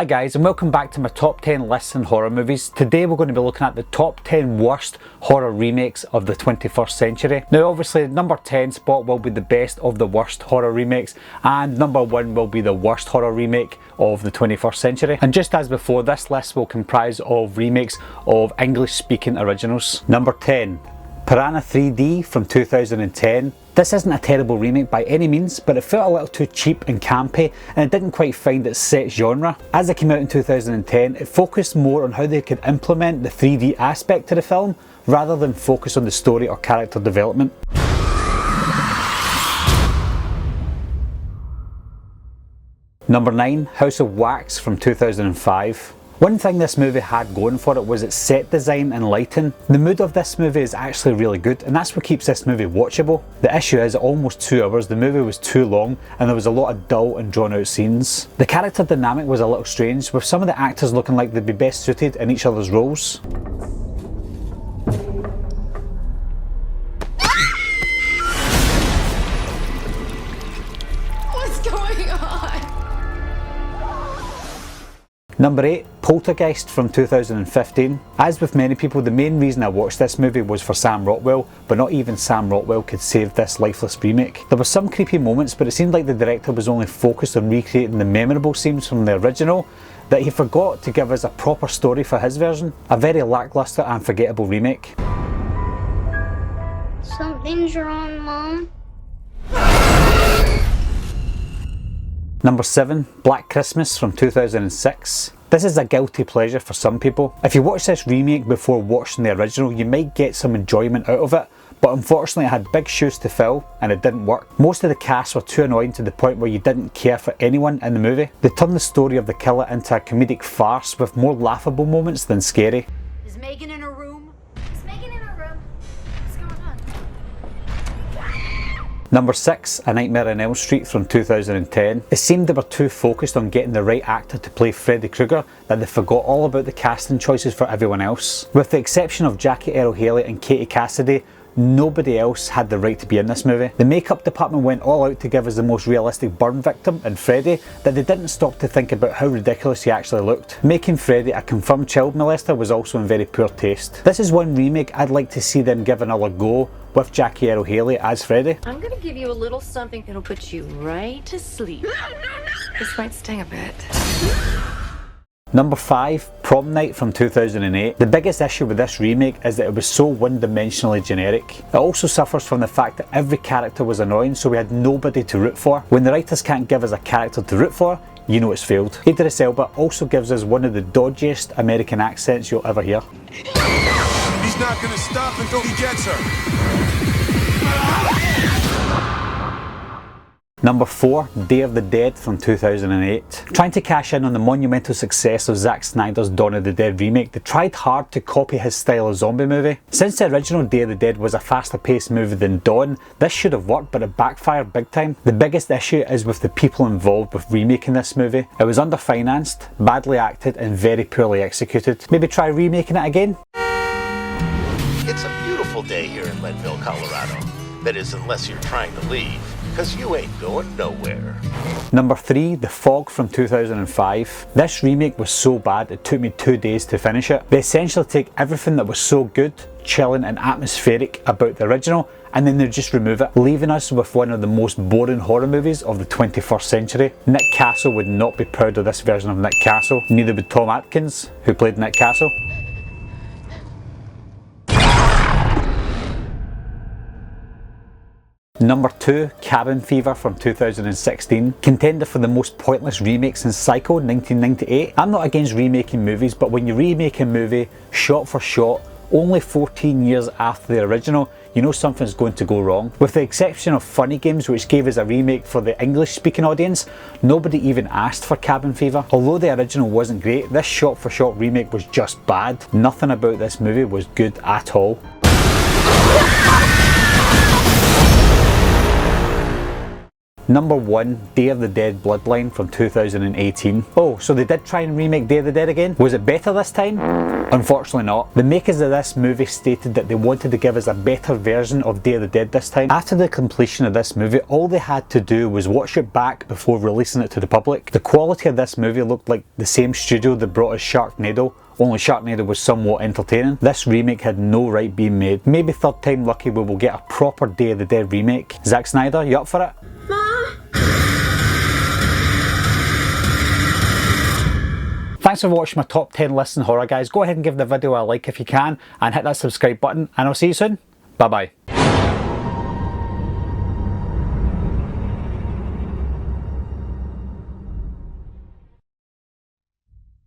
Hi guys, and welcome back to my top 10 lists on horror movies. Today we're going to be looking at the top 10 worst horror remakes of the 21st century. Now obviously number 10 spot will be the best of the worst horror remakes, and number 1 will be the worst horror remake of the 21st century. And just as before, this list will comprise of remakes of English speaking originals. Number 10, Piranha 3D from 2010. This isn't a terrible remake by any means, but it felt a little too cheap and campy, and it didn't quite find its set genre. As it came out in 2010, it focused more on how they could implement the 3D aspect to the film, rather than focus on the story or character development. Number 9, House of Wax from 2005. One thing this movie had going for it was its set design and lighting. The mood of this movie is actually really good, and that's what keeps this movie watchable. The issue is at almost 2 hours, the movie was too long and there was a lot of dull and drawn out scenes. The character dynamic was a little strange, with some of the actors looking like they'd be best suited in each other's roles. What's going on? Number 8, Poltergeist from 2015. As with many people, the main reason I watched this movie was for Sam Rockwell, but not even Sam Rockwell could save this lifeless remake. There were some creepy moments, but it seemed like the director was only focused on recreating the memorable scenes from the original, that he forgot to give us a proper story for his version. A very lackluster and forgettable remake. Something's wrong, Mom. Number 7, Black Christmas from 2006. This is a guilty pleasure for some people. If you watch this remake before watching the original, you might get some enjoyment out of it, but unfortunately it had big shoes to fill and it didn't work. Most of the cast were too annoying to the point where you didn't care for anyone in the movie. They turned the story of the killer into a comedic farce with more laughable moments than scary. Is Megan in her room? Is Megan in her room? What's going on? Number 6, A Nightmare on Elm Street from 2010. It seemed they were too focused on getting the right actor to play Freddy Krueger that they forgot all about the casting choices for everyone else. With the exception of Jackie Earle Haley and Katie Cassidy, nobody else had the right to be in this movie. The makeup department went all out to give us the most realistic burn victim in Freddy, that they didn't stop to think about how ridiculous he actually looked. Making Freddy a confirmed child molester was also in very poor taste. This is one remake I'd like to see them give another go, with Jackie Earle Haley as Freddy. I'm gonna give you a little something that'll put you right to sleep. This might sting a bit. Number 5, Prom Night from 2008. The biggest issue with this remake is that it was so one-dimensionally generic. It also suffers from the fact that every character was annoying, so we had nobody to root for. When the writers can't give us a character to root for, you know it's failed. Idris Elba also gives us one of the dodgiest American accents you'll ever hear. He's not gonna stop until he gets her. Number 4, Day of the Dead from 2008. Trying to cash in on the monumental success of Zack Snyder's Dawn of the Dead remake, they tried hard to copy his style of zombie movie. Since the original Day of the Dead was a faster paced movie than Dawn, this should have worked, but it backfired big time. The biggest issue is with the people involved with remaking this movie. It was underfinanced, badly acted and very poorly executed. Maybe try remaking it again? It's a beautiful day here in Leadville, Colorado. That is, unless you're trying to leave, because you ain't going nowhere. Number 3, The Fog from 2005. This remake was so bad it took me 2 days to finish it. They essentially take everything that was so good, chilling and atmospheric about the original, and then they just remove it, leaving us with one of the most boring horror movies of the 21st century. Nick Castle would not be proud of this version of Nick Castle, neither would Tom Atkins, who played Nick Castle. Number 2, Cabin Fever from 2016. Contender for the most pointless remake since Psycho 1998. I'm not against remaking movies, but when you remake a movie shot for shot, only 14 years after the original, you know something's going to go wrong. With the exception of Funny Games, which gave us a remake for the English speaking audience, nobody even asked for Cabin Fever. Although the original wasn't great, this shot for shot remake was just bad. Nothing about this movie was good at all. Number 1, Day of the Dead Bloodline from 2018. Oh, so they did try and remake Day of the Dead again? Was it better this time? Unfortunately not. The makers of this movie stated that they wanted to give us a better version of Day of the Dead this time. After the completion of this movie, all they had to do was watch it back before releasing it to the public. The quality of this movie looked like the same studio that brought us Sharknado, only Sharknado was somewhat entertaining. This remake had no right being made. Maybe third time lucky we will get a proper Day of the Dead remake. Zack Snyder, you up for it? Thanks for watching my top 10 lists in horror, guys. Go ahead and give the video a like if you can, and hit that subscribe button, and I'll see you soon. Bye bye.